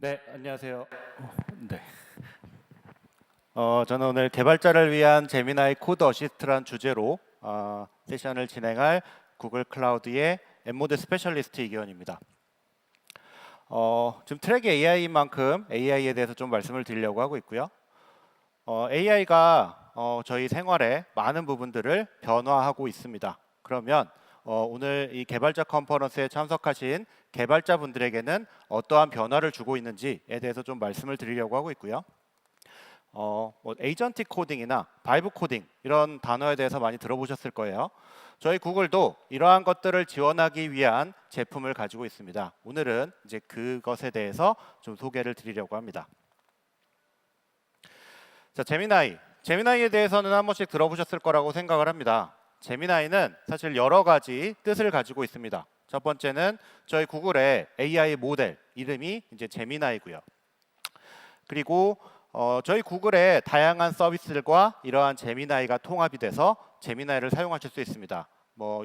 네, 안녕하세요. 네. 저는 오늘 개발자를 위한 제미나이 코드 어시스트란 주제로 세션을 진행할 구글 클라우드의 엠모드 스페셜리스트 이기원입니다. 지금 트랙이 AI인 만큼 AI에 대해서 좀 말씀을 드리려고 하고 있고요. AI가 저희 생활에 많은 부분들을 변화하고 있습니다. 그러면 오늘 이 개발자 컨퍼런스에 참석하신 개발자분들에게는 어떠한 변화를 주고 있는지에 대해서 좀 말씀을 드리려고 하고 있고요. 뭐 에이전틱 코딩이나 바이브 코딩 이런 단어에 대해서 많이 들어보셨을 거예요. 저희 구글도 이러한 것들을 지원하기 위한 제품을 가지고 있습니다. 오늘은 이제 그것에 대해서 좀 소개를 드리려고 합니다. 자, 제미나이에 대해서는 한 번씩 들어보셨을 거라고 생각을 합니다. 제미나이는 사실 여러 가지 뜻을 가지고 있습니다. 첫 번째는 저희 구글의 AI 모델 이름이 이제 제미나이고요. 그리고 저희 구글의 다양한 서비스들과 이러한 제미나이가 통합이 돼서 제미나이를 사용하실 수 있습니다. 뭐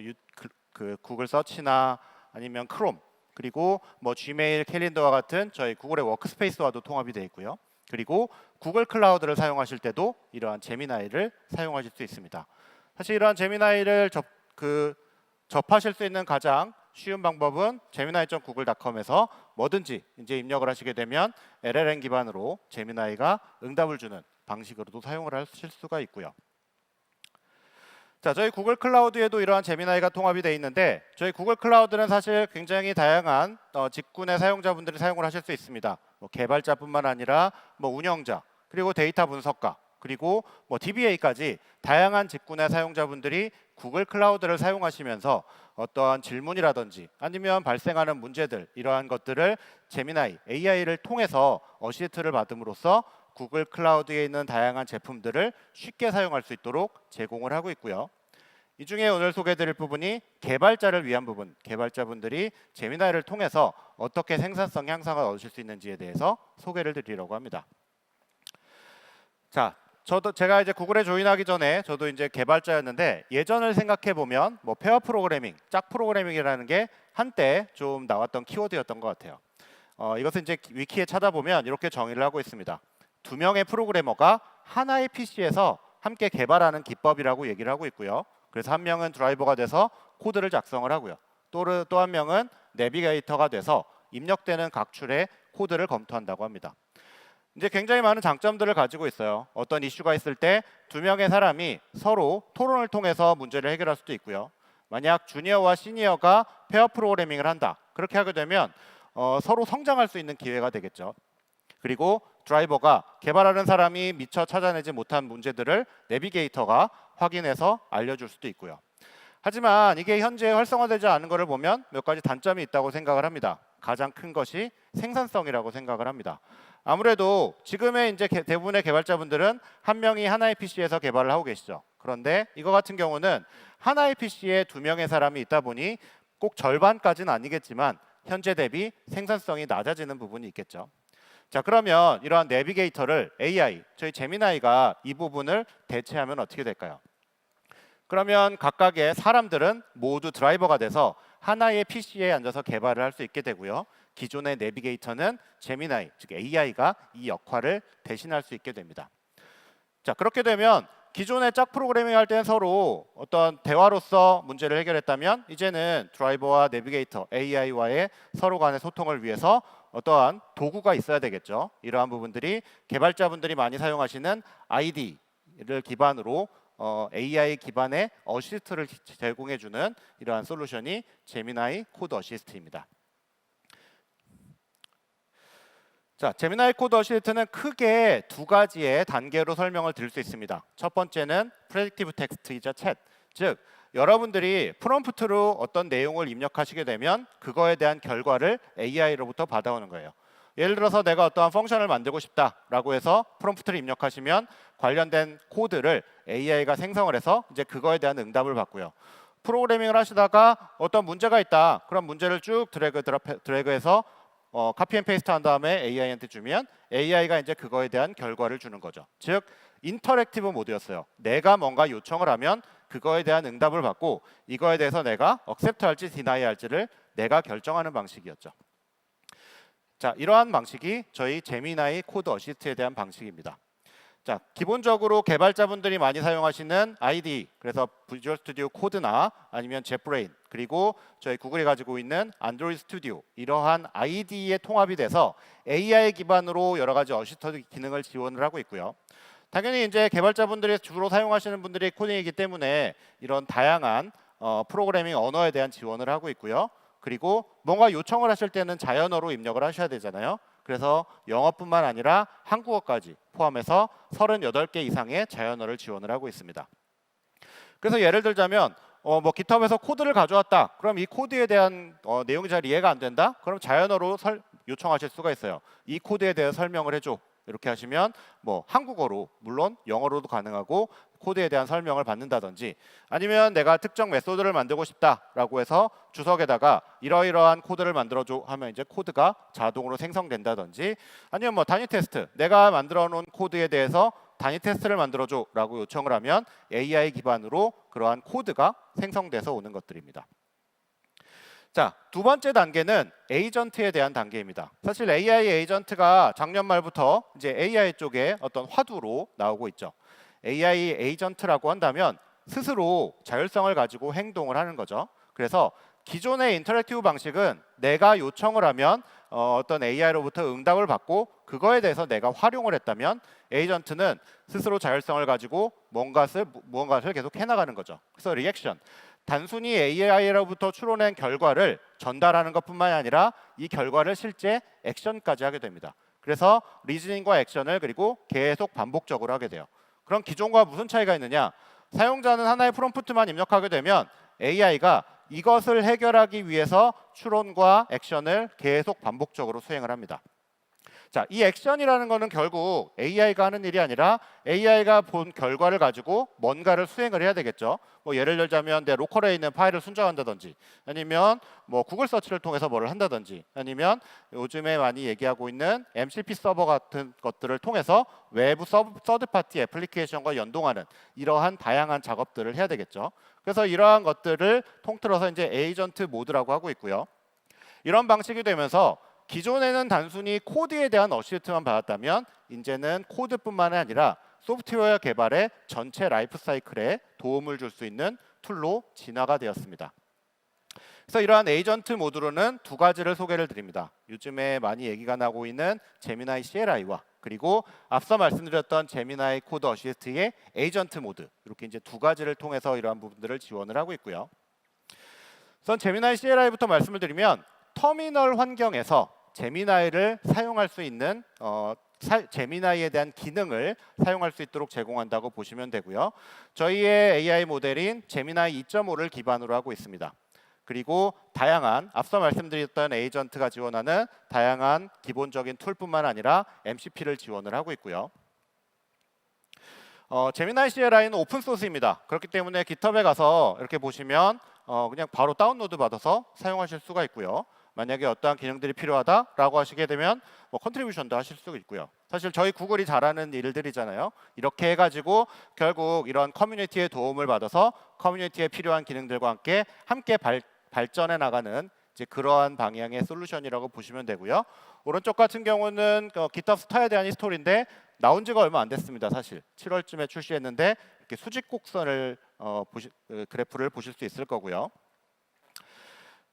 구글 서치나 아니면 크롬, 그리고 뭐 지메일, 캘린더와 같은 저희 구글의 워크스페이스와도 통합이 되어 있고요. 그리고 구글 클라우드를 사용하실 때도 이러한 제미나이를 사용하실 수 있습니다. 사실 이러한 제미나이를 접하실 수 있는 가장 쉬운 방법은 gemini.google.com에서 뭐든지 이제 입력을 하시게 되면 LLM 기반으로 제미나이가 응답을 주는 방식으로도 사용을 하실 수가 있고요. 자, 저희 구글 클라우드에도 이러한 제미나이가 통합이 되어 있는데 저희 구글 클라우드는 사실 굉장히 다양한 직군의 사용자분들이 사용을 하실 수 있습니다. 뭐 개발자뿐만 아니라 뭐 운영자, 그리고 데이터 분석가, 그리고 뭐 DBA까지 다양한 직군의 사용자분들이 구글 클라우드를 사용하시면서 어떠한 질문이라든지 아니면 발생하는 문제들 이러한 것들을 제미나이 AI를 통해서 어시스트를 받음으로써 구글 클라우드에 있는 다양한 제품들을 쉽게 사용할 수 있도록 제공을 하고 있고요. 이 중에 오늘 소개해드릴 부분이 개발자를 위한 부분, 개발자분들이 제미나이를 통해서 어떻게 생산성 향상을 얻으실 수 있는지에 대해서 소개를 드리려고 합니다. 자, 제가 이제 구글에 조인하기 전에 저도 이제 개발자였는데 예전을 생각해 보면 뭐 페어 프로그래밍, 짝 프로그래밍이라는 게 한때 좀 나왔던 키워드였던 것 같아요. 이것은 이제 위키에 찾아보면 이렇게 정의를 하고 있습니다. 두 명의 프로그래머가 하나의 PC에서 함께 개발하는 기법이라고 얘기를 하고 있고요. 그래서 한 명은 드라이버가 돼서 코드를 작성을 하고요. 또 한 명은 내비게이터가 돼서 입력되는 각출의 코드를 검토한다고 합니다. 이제 굉장히 많은 장점들을 가지고 있어요. 어떤 이슈가 있을 때 두 명의 사람이 서로 토론을 통해서 문제를 해결할 수도 있고요. 만약 주니어와 시니어가 페어 프로그래밍을 한다. 그렇게 하게 되면 서로 성장할 수 있는 기회가 되겠죠. 그리고 드라이버가 개발하는 사람이 미처 찾아내지 못한 문제들을 내비게이터가 확인해서 알려줄 수도 있고요. 하지만 이게 현재 활성화되지 않은 것을 보면 몇 가지 단점이 있다고 생각을 합니다. 가장 큰 것이 생산성이라고 생각을 합니다. 아무래도 지금의 이제 대부분의 개발자분들은 한 명이 하나의 PC에서 개발을 하고 계시죠. 그런데 이거 같은 경우는 하나의 PC에 두 명의 사람이 있다 보니 꼭 절반까지는 아니겠지만 현재 대비 생산성이 낮아지는 부분이 있겠죠. 자, 그러면 이러한 내비게이터를 AI, 저희 제미나이가 이 부분을 대체하면 어떻게 될까요? 그러면 각각의 사람들은 모두 드라이버가 돼서 하나의 PC에 앉아서 개발을 할 수 있게 되고요. 기존의 내비게이터는 제미나이, 즉 AI가 이 역할을 대신할 수 있게 됩니다. 자, 그렇게 되면 기존의 짝 프로그래밍 할 때는 서로 어떤 대화로서 문제를 해결했다면 이제는 드라이버와 내비게이터, AI와의 서로 간의 소통을 위해서 어떠한 도구가 있어야 되겠죠. 이러한 부분들이 개발자분들이 많이 사용하시는 ID를 기반으로 AI 기반의 어시스트를 제공해주는 이러한 솔루션이 제미나이 코드 어시스트입니다. 자, 제미나이 코드 어시스트는 크게 두 가지의 단계로 설명을 드릴 수 있습니다. 첫 번째는 프레딕티브 텍스트이자 챗, 즉 여러분들이 프롬프트로 어떤 내용을 입력하시게 되면 그거에 대한 결과를 AI로부터 받아오는 거예요. 예를 들어서 내가 어떠한 펑션을 만들고 싶다라고 해서 프롬프트를 입력하시면 관련된 코드를 AI가 생성을 해서 이제 그거에 대한 응답을 받고요. 프로그래밍을 하시다가 어떤 문제가 있다. 그럼 문제를 쭉 드래그해서 카피 앤 페이스트 한 다음에 AI한테 주면 AI가 이제 그거에 대한 결과를 주는 거죠. 즉 인터랙티브 모드였어요. 내가 뭔가 요청을 하면 그거에 대한 응답을 받고 이거에 대해서 내가 accept 할지 deny 할지를 내가 결정하는 방식이었죠. 자, 이러한 방식이 저희 제미나이 코드 어시스트에 대한 방식입니다. 자, 기본적으로 개발자분들이 많이 사용하시는 IDE, 그래서 비주얼 스튜디오 코드나 아니면 젯브레인, 그리고 저희 구글이 가지고 있는 안드로이드 스튜디오, 이러한 IDE에 통합이 돼서 AI 기반으로 여러 가지 어시스트 기능을 지원을 하고 있고요. 당연히 이제 개발자분들이 주로 사용하시는 분들이 코딩이기 때문에 이런 다양한 프로그래밍 언어에 대한 지원을 하고 있고요. 그리고 뭔가 요청을 하실 때는 자연어로 입력을 하셔야 되잖아요. 그래서 영어뿐만 아니라 한국어까지 포함해서 38개 이상의 자연어를 지원을 하고 있습니다. 그래서 예를 들자면 뭐 GitHub에서 코드를 가져왔다. 그럼 이 코드에 대한 내용이 잘 이해가 안 된다? 그럼 자연어로 요청하실 수가 있어요. 이 코드에 대해 설명을 해줘. 이렇게 하시면 뭐 한국어로, 물론 영어로도 가능하고 코드에 대한 설명을 받는다든지, 아니면 내가 특정 메소드를 만들고 싶다라고 해서 주석에다가 이러이러한 코드를 만들어줘 하면 이제 코드가 자동으로 생성된다든지, 아니면 뭐 단위 테스트, 내가 만들어 놓은 코드에 대해서 단위 테스트를 만들어줘 라고 요청을 하면 AI 기반으로 그러한 코드가 생성돼서 오는 것들입니다. 자, 두 번째 단계는 에이전트에 대한 단계입니다. 사실 AI 에이전트가 작년 말부터 이제 AI 쪽에 어떤 화두로 나오고 있죠. AI 에이전트라고 한다면 스스로 자율성을 가지고 행동을 하는 거죠. 그래서 기존의 인터랙티브 방식은 내가 요청을 하면 어떤 AI로부터 응답을 받고 그거에 대해서 내가 활용을 했다면, 에이전트는 스스로 자율성을 가지고 무언가를 계속 해나가는 거죠. 그래서 리액션, 단순히 AI로부터 추론한 결과를 전달하는 것뿐만이 아니라 이 결과를 실제 액션까지 하게 됩니다. 그래서 리즈닝과 액션을 그리고 계속 반복적으로 하게 돼요. 그럼 기존과 무슨 차이가 있느냐? 사용자는 하나의 프롬프트만 입력하게 되면 AI가 이것을 해결하기 위해서 추론과 액션을 계속 반복적으로 수행을 합니다. 자, 이 액션이라는 거는 결국 AI가 하는 일이 아니라 AI가 본 결과를 가지고 뭔가를 수행을 해야 되겠죠. 뭐 예를 들자면 내 로컬에 있는 파일을 순정한다든지, 아니면 뭐 구글 서치를 통해서 뭐를 한다든지, 아니면 요즘에 많이 얘기하고 있는 MCP 서버 같은 것들을 통해서 외부 서드 파티 애플리케이션과 연동하는 이러한 다양한 작업들을 해야 되겠죠. 그래서 이러한 것들을 통틀어서 이제 에이전트 모드라고 하고 있고요. 이런 방식이 되면서 기존에는 단순히 코드에 대한 어시스트만 받았다면 이제는 코드뿐만 아니라 소프트웨어 개발의 전체 라이프 사이클에 도움을 줄 수 있는 툴로 진화가 되었습니다. 그래서 이러한 에이전트 모드로는 두 가지를 소개를 드립니다. 요즘에 많이 얘기가 나고 있는 제미나이 CLI와 그리고 앞서 말씀드렸던 제미나이 코드 어시스트의 에이전트 모드, 이렇게 이제 두 가지를 통해서 이러한 부분들을 지원을 하고 있고요. 우선 제미나이 CLI부터 말씀을 드리면, 터미널 환경에서 제미나이를 사용할 수 있는 제미나이에 대한 기능을 사용할 수 있도록 제공한다고 보시면 되고요. 저희의 AI 모델인 제미나이 2.5를 기반으로 하고 있습니다. 그리고 다양한 앞서 말씀드렸던 에이전트가 지원하는 다양한 기본적인 툴뿐만 아니라 MCP를 지원을 하고 있고요. 제미나이 CLI는 오픈 소스입니다. 그렇기 때문에 GitHub에 가서 이렇게 보시면 그냥 바로 다운로드 받아서 사용하실 수가 있고요. 만약에 어떠한 기능들이 필요하다라고 하시게 되면 뭐 컨트리뷰션도 하실 수 있고요. 사실 저희 구글이 잘하는 일들이잖아요. 이렇게 해가지고 결국 이런 커뮤니티의 도움을 받아서 커뮤니티에 필요한 기능들과 함께 발전해 나가는 이제 그러한 방향의 솔루션이라고 보시면 되고요. 오른쪽 같은 경우는 GitHub 스타에 대한 히스토리인데 나온 지가 얼마 안 됐습니다. 사실 7월쯤에 출시했는데 이렇게 수직 곡선을 그래프를 보실 수 있을 거고요.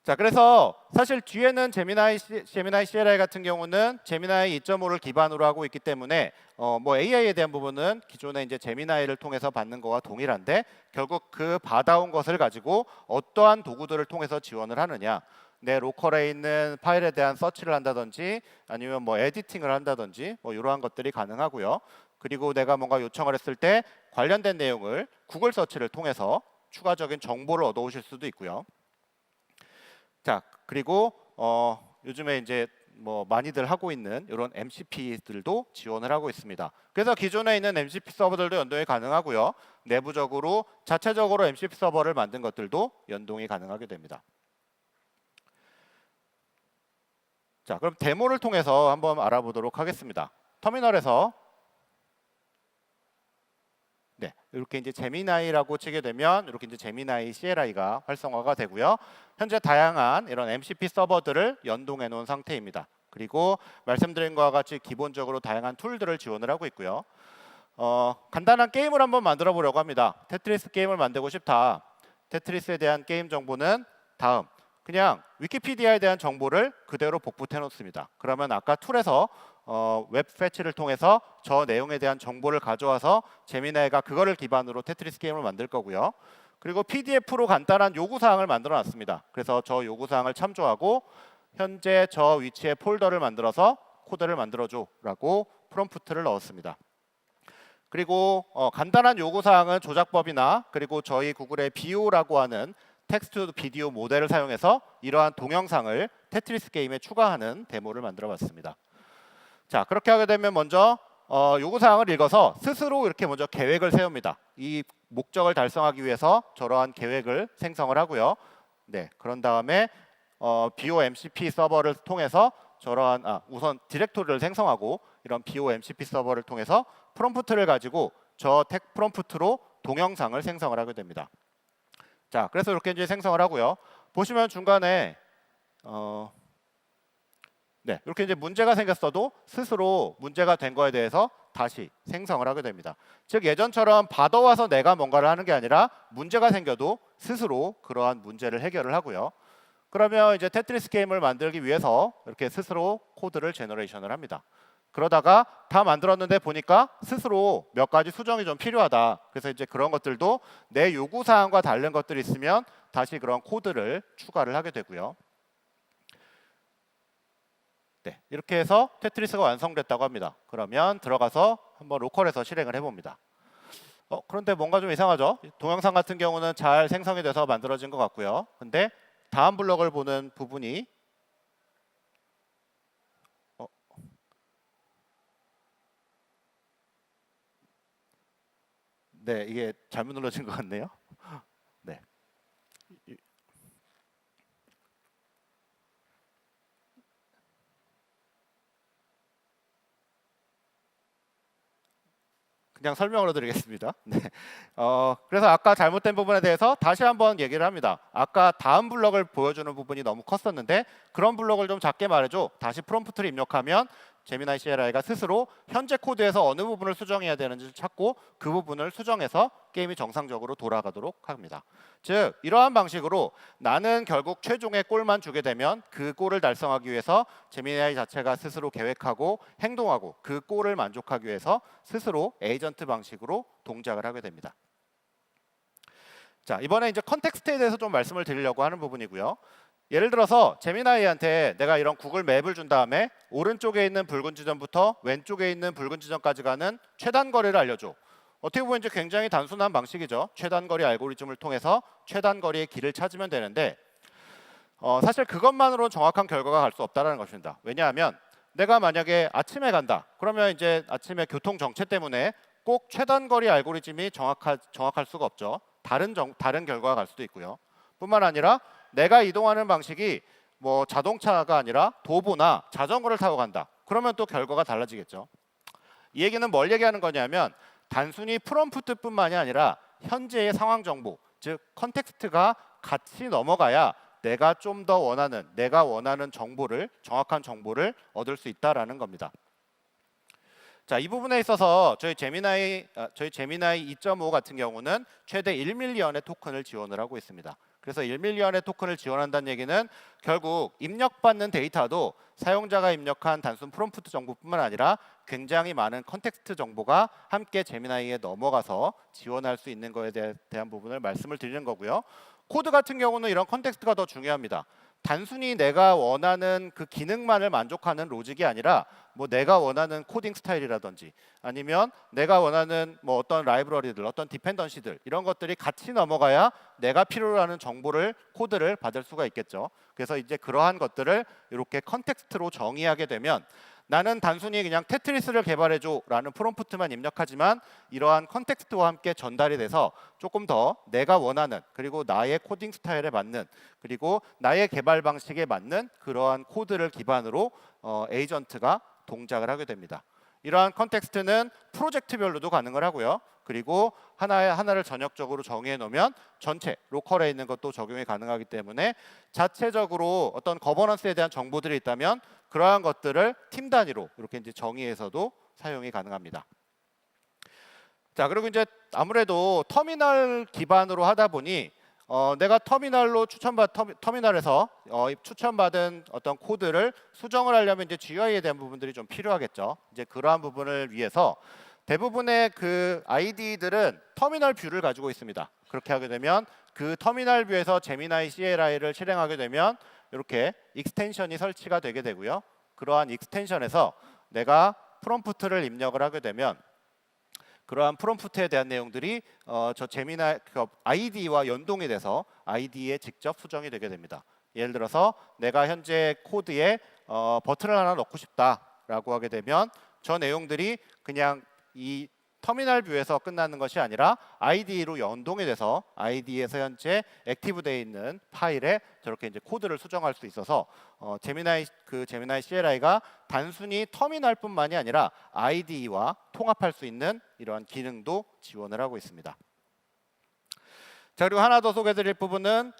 자, 그래서 사실 뒤에는 제미나이 CLI 같은 경우는 제미나이 2.5를 기반으로 하고 있기 때문에 뭐 AI에 대한 부분은 기존에 이제 제미나이를 통해서 받는 거와 동일한데, 결국 그 받아온 것을 가지고 어떠한 도구들을 통해서 지원을 하느냐, 내 로컬에 있는 파일에 대한 서치를 한다든지 아니면 뭐 에디팅을 한다든지 뭐 이러한 것들이 가능하고요. 그리고 내가 뭔가 요청을 했을 때 관련된 내용을 구글 서치를 통해서 추가적인 정보를 얻어오실 수도 있고요. 자, 그리고 요즘에 이제 뭐 많이들 하고 있는 이런 MCP들도 지원을 하고 있습니다. 그래서 기존에 있는 MCP 서버들도 연동이 가능하고요. 내부적으로 자체적으로 MCP 서버를 만든 것들도 연동이 가능하게 됩니다. 자, 그럼 데모를 통해서 한번 알아보도록 하겠습니다. 터미널에서 네, 이렇게 이제 제미나이라고 치게 되면 이렇게 이제 제미나이 CLI가 활성화가 되고요. 현재 다양한 이런 MCP 서버들을 연동해 놓은 상태입니다. 그리고 말씀드린 것과 같이 기본적으로 다양한 툴들을 지원을 하고 있고요. 간단한 게임을 한번 만들어 보려고 합니다. 테트리스 게임을 만들고 싶다. 테트리스에 대한 게임 정보는 다음. 그냥 위키피디아에 대한 정보를 그대로 복붙해 놓습니다. 그러면 아까 툴에서 웹 패치를 통해서 저 내용에 대한 정보를 가져와서 제미나이가 그거를 기반으로 테트리스 게임을 만들 거고요. 그리고 PDF로 간단한 요구사항을 만들어 놨습니다. 그래서 저 요구사항을 참조하고 현재 저 위치에 폴더를 만들어서 코드를 만들어줘 라고 프롬프트를 넣었습니다. 그리고 간단한 요구사항은 조작법이나 그리고 저희 구글의 BO라고 하는 텍스트 투 비디오 모델을 사용해서 이러한 동영상을 테트리스 게임에 추가하는 데모를 만들어 봤습니다. 자, 그렇게 하게 되면 먼저 요구사항을 읽어서 스스로 이렇게 먼저 계획을 세웁니다. 이 목적을 달성하기 위해서 저러한 계획을 생성을 하고요. 네, 그런 다음에 BOMCP 서버를 통해서 저러한 우선 디렉토리를 생성하고 이런 BOMCP 서버를 통해서 프롬프트를 가지고 저 텍 프롬프트로 동영상을 생성을 하게 됩니다. 자, 그래서 이렇게 이제 생성을 하고요. 보시면 중간에 네, 이렇게 이제 문제가 생겼어도 스스로 문제가 된 거에 대해서 다시 생성을 하게 됩니다. 즉 예전처럼 받아와서 내가 뭔가를 하는 게 아니라 문제가 생겨도 스스로 그러한 문제를 해결을 하고요. 그러면 이제 테트리스 게임을 만들기 위해서 이렇게 스스로 코드를 제너레이션을 합니다. 그러다가 다 만들었는데 보니까 스스로 몇 가지 수정이 좀 필요하다. 그래서 이제 그런 것들도 내 요구사항과 다른 것들이 있으면 다시 그런 코드를 추가를 하게 되고요. 네, 이렇게 해서 테트리스가 완성됐다고 합니다. 그러면 들어가서 한번 로컬에서 실행을 해봅니다. 그런데 뭔가 좀 이상하죠? 동영상 같은 경우는 잘 생성이 돼서 만들어진 것 같고요. 근데 다음 블럭을 보는 부분이 네, 이게 잘못 눌러진 것 같네요. 네. 그냥 설명으로 드리겠습니다. 네. 그래서 아까 잘못된 부분에 대해서 다시 한번 얘기를 합니다. 아까 다음 블럭을 보여주는 부분이 너무 컸었는데 그런 블럭을 좀 작게 말해줘. 다시 프롬프트를 입력하면 제미나이 CLI가 스스로 현재 코드에서 어느 부분을 수정해야 되는지 찾고 그 부분을 수정해서 게임이 정상적으로 돌아가도록 합니다. 즉 이러한 방식으로 나는 결국 최종의 골만 주게 되면 그 골을 달성하기 위해서 제미나이 자체가 스스로 계획하고 행동하고 그 골을 만족하기 위해서 스스로 에이전트 방식으로 동작을 하게 됩니다. 자, 이번에 이제 컨텍스트에 대해서 좀 말씀을 드리려고 하는 부분이고요. 예를 들어서 제미나이한테 내가 이런 구글 맵을 준 다음에 오른쪽에 있는 붉은 지점부터 왼쪽에 있는 붉은 지점까지 가는 최단 거리를 알려줘. 어떻게 보면 이제 굉장히 단순한 방식이죠. 최단 거리 알고리즘을 통해서 최단 거리의 길을 찾으면 되는데 사실 그것만으로 정확한 결과가 갈 수 없다는 것입니다. 왜냐하면 내가 만약에 아침에 간다. 그러면 이제 아침에 교통 정체 때문에 꼭 최단 거리 알고리즘이 정확할 수가 없죠. 다른 결과가 갈 수도 있고요. 뿐만 아니라 내가 이동하는 방식이 뭐 자동차가 아니라 도보나 자전거를 타고 간다. 그러면 또 결과가 달라지겠죠. 이 얘기는 뭘 얘기하는 거냐면 단순히 프롬프트뿐만이 아니라 현재의 상황 정보, 즉 컨텍스트가 같이 넘어가야 내가 좀 더 원하는 정보를 정확한 정보를 얻을 수 있다라는 겁니다. 자, 이 부분에 있어서 저희 제미나이 2.5 같은 경우는 최대 1밀리언의 토큰을 지원을 하고 있습니다. 그래서 1밀리언의 토큰을 지원한다는 얘기는 결국 입력받는 데이터도 사용자가 입력한 단순 프롬프트 정보뿐만 아니라 굉장히 많은 컨텍스트 정보가 함께 제미나이에 넘어가서 지원할 수 있는 것에 대한 부분을 말씀을 드리는 거고요. 코드 같은 경우는 이런 컨텍스트가 더 중요합니다. 단순히 내가 원하는 그 기능만을 만족하는 로직이 아니라 뭐 내가 원하는 코딩 스타일이라든지 아니면 내가 원하는 뭐 어떤 라이브러리들, 어떤 디펜던시들 이런 것들이 같이 넘어가야 내가 필요로 하는 정보를 코드를 받을 수가 있겠죠. 그래서 이제 그러한 것들을 이렇게 컨텍스트로 정의하게 되면 나는 단순히 그냥 테트리스를 개발해줘라는 프롬프트만 입력하지만 이러한 컨텍스트와 함께 전달이 돼서 조금 더 내가 원하는 그리고 나의 코딩 스타일에 맞는 그리고 나의 개발 방식에 맞는 그러한 코드를 기반으로 에이전트가 동작을 하게 됩니다. 이러한 컨텍스트는 프로젝트별로도 가능을 하고요. 그리고 하나를 전역적으로 정의해 놓으면 전체 로컬에 있는 것도 적용이 가능하기 때문에 자체적으로 어떤 거버넌스에 대한 정보들이 있다면 그러한 것들을 팀 단위로 이렇게 이제 정의해서도 사용이 가능합니다. 자, 그리고 이제 아무래도 터미널 기반으로 하다 보니 내가 터미널로 터미널에서 추천받은 어떤 코드를 수정을 하려면 이제 GUI에 대한 부분들이 좀 필요하겠죠. 이제 그러한 부분을 위해서 대부분의 그 IDE들은 터미널 뷰를 가지고 있습니다. 그렇게 하게 되면 그 터미널 뷰에서 제미나이 CLI를 실행하게 되면 이렇게 익스텐션이 설치가 되게 되고요. 그러한 익스텐션에서 내가 프롬프트를 입력을 하게 되면 그러한 프롬프트에 대한 내용들이 저 제미나이 IDE와 연동이 돼서 IDE에 직접 수정이 되게 됩니다. 예를 들어서 내가 현재 코드에 버튼을 하나 넣고 싶다라고 하게 되면 저 내용들이 그냥 이 터미널 뷰에서 끝나는 것이 아니라 IDE로 연동이 돼서 IDE에서 현재 액티브되어 있는 파일에 저렇게 이제 코드를 수정할 수 있어서 제미나이 CLI가 단순히 터미널뿐만이 아니라 IDE와 통합할 수 있는 이러한 기능도 지원을 하고 있습니다. 자, 그리고 하나 더 소개드릴 부분은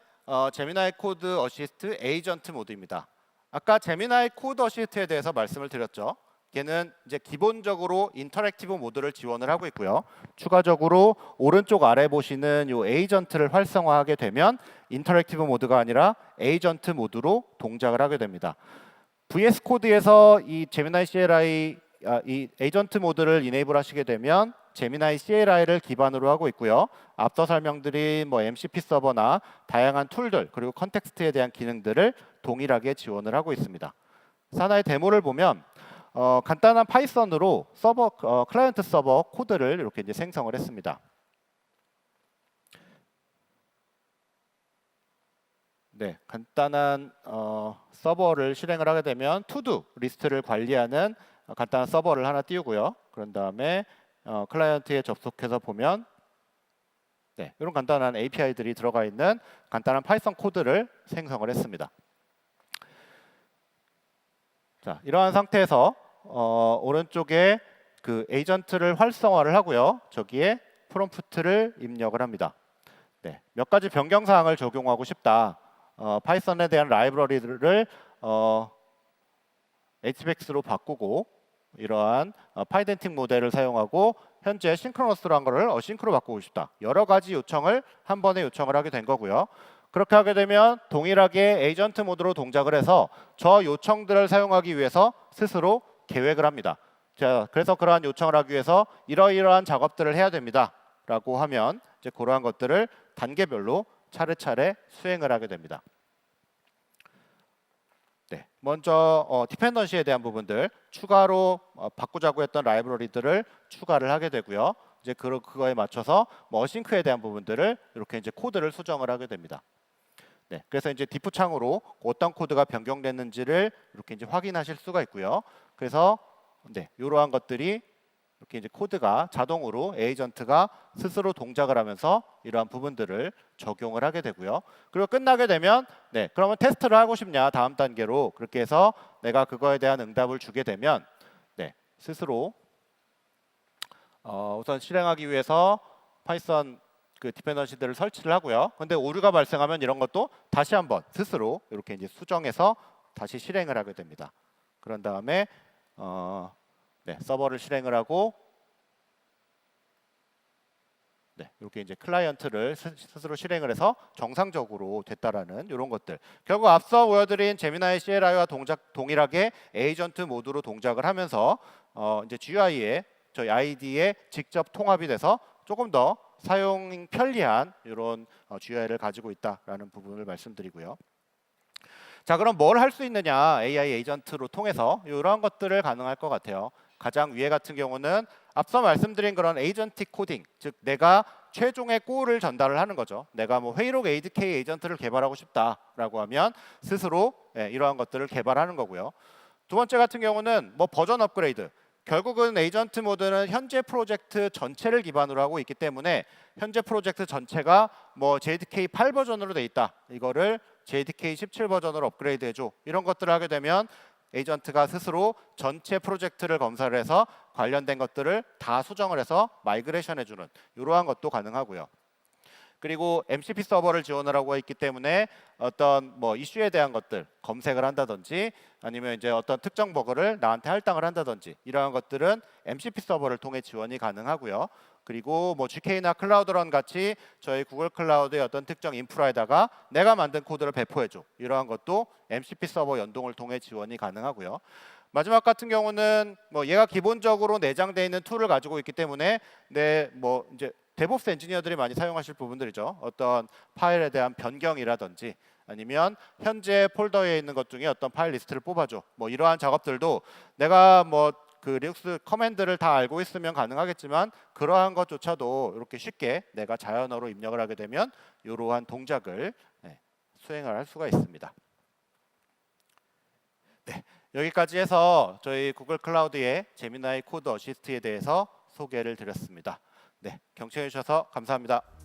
제미나이 코드 어시스트 에이전트 모드입니다. 아까 제미나이 코드 어시스트에 대해서 말씀을 드렸죠. 얘는 이제 기본적으로 인터랙티브 모드를 지원을 하고 있고요. 추가적으로 오른쪽 아래 보시는 이 에이전트를 활성화하게 되면 인터랙티브 모드가 아니라 에이전트 모드로 동작을 하게 됩니다. VS 코드에서 이 제미나이 CLI 이 에이전트 모드를 이네이블 하시게 되면 제미나이 CLI를 기반으로 하고 있고요. 앞서 설명드린 뭐 MCP 서버나 다양한 툴들 그리고 컨텍스트에 대한 기능들을 동일하게 지원을 하고 있습니다. 하나의 데모를 보면 간단한 파이썬으로 클라이언트 서버 코드를 이렇게 이제 생성을 했습니다. 네, 간단한 서버를 실행을 하게 되면 투두 리스트를 관리하는 간단한 서버를 하나 띄우고요. 그런 다음에 클라이언트에 접속해서 보면 네, 이런 간단한 API들이 들어가 있는 간단한 파이썬 코드를 생성을 했습니다. 자, 이러한 상태에서 오른쪽에 그 에이전트를 활성화를 하고요. 저기에 프롬프트를 입력을 합니다. 네, 몇 가지 변경 사항을 적용하고 싶다. 파이썬에 대한 라이브러리를 HBX로 바꾸고 이러한 파이덴틱 모델을 사용하고 현재 싱크로너스로 한 거를 어싱크로 바꾸고 싶다. 여러 가지 요청을 한 번에 요청을 하게 된 거고요. 그렇게 하게 되면 동일하게 에이전트 모드로 동작을 해서 저 요청들을 사용하기 위해서 스스로 계획을 합니다. 자, 그래서 그러한 요청을 하기 위해서 이러이러한 작업들을 해야 됩니다. 라고 하면 이제 그러한 것들을 단계별로 차례차례 수행을 하게 됩니다. 네, 먼저 디펜던시에 대한 부분들 추가로 바꾸자고 했던 라이브러리들을 추가를 하게 되고요. 이제 그거에 맞춰서 어싱크에 대한 부분들을 이렇게 이제 코드를 수정을 하게 됩니다. 네, 그래서 이제 디프 창으로 어떤 코드가 변경됐는지를 이렇게 이제 확인하실 수가 있고요. 그래서 네, 이러한 것들이 이렇게 이제 코드가 자동으로 에이전트가 스스로 동작을 하면서 이러한 부분들을 적용을 하게 되고요. 그리고 끝나게 되면 네, 그러면 테스트를 하고 싶냐 다음 단계로 그렇게 해서 내가 그거에 대한 응답을 주게 되면 네, 스스로 우선 실행하기 위해서 파이썬 그 디펜던시들을 설치를 하고요. 근데 오류가 발생하면 이런 것도 다시 한번 스스로 이렇게 이제 수정해서 다시 실행을 하게 됩니다. 그런 다음에 네, 서버를 실행을 하고 네, 이렇게 이제 클라이언트를 스스로 실행을 해서 정상적으로 됐다라는 이런 것들. 결국 앞서 보여드린 제미나이 CLI와 동일하게 에이전트 모드로 동작을 하면서 이제 GUI에 저희 ID에 직접 통합이 돼서 조금 더 사용 편리한 이런 GUI를 가지고 있다라는 부분을 말씀드리고요. 자, 그럼 뭘 할 수 있느냐? AI 에이전트로 통해서 이런 것들을 가능할 것 같아요. 가장 위에 같은 경우는 앞서 말씀드린 그런 에이전틱 코딩, 즉 내가 최종의 골을 전달을 하는 거죠. 내가 뭐 회의록 ADK 에이전트를 개발하고 싶다라고 하면 스스로 이러한 것들을 개발하는 거고요. 두 번째 같은 경우는 뭐 버전 업그레이드. 결국은 에이전트 모드는 현재 프로젝트 전체를 기반으로 하고 있기 때문에 현재 프로젝트 전체가 뭐 JDK 8 버전으로 돼 있다. 이거를 JDK 17 버전으로 업그레이드 해줘. 이런 것들을 하게 되면 에이전트가 스스로 전체 프로젝트를 검사를 해서 관련된 것들을 다 수정을 해서 마이그레이션 해주는 이러한 것도 가능하고요. 그리고 MCP 서버를 지원을 하고 있기 때문에 어떤 뭐 이슈에 대한 것들 검색을 한다든지 아니면 이제 어떤 특정 버그를 나한테 할당을 한다든지 이러한 것들은 MCP 서버를 통해 지원이 가능하고요. 그리고 뭐 GK나 클라우드런 같이 저희 구글 클라우드의 어떤 특정 인프라에다가 내가 만든 코드를 배포해줘 이러한 것도 MCP 서버 연동을 통해 지원이 가능하고요. 마지막 같은 경우는 뭐 얘가 기본적으로 내장되어 있는 툴을 가지고 있기 때문에 뭐 이제 데브옵스 엔지니어들이 많이 사용하실 부분들이죠. 어떤 파일에 대한 변경이라든지 아니면 현재 폴더에 있는 것 중에 어떤 파일 리스트를 뽑아줘. 뭐 이러한 작업들도 내가 뭐 그 리눅스 커맨드를 다 알고 있으면 가능하겠지만 그러한 것조차도 이렇게 쉽게 내가 자연어로 입력을 하게 되면 이러한 동작을 수행을 할 수가 있습니다. 네, 여기까지 해서 저희 구글 클라우드의 제미나이 코드 어시스트에 대해서 소개를 드렸습니다. 네, 경청해 주셔서 감사합니다.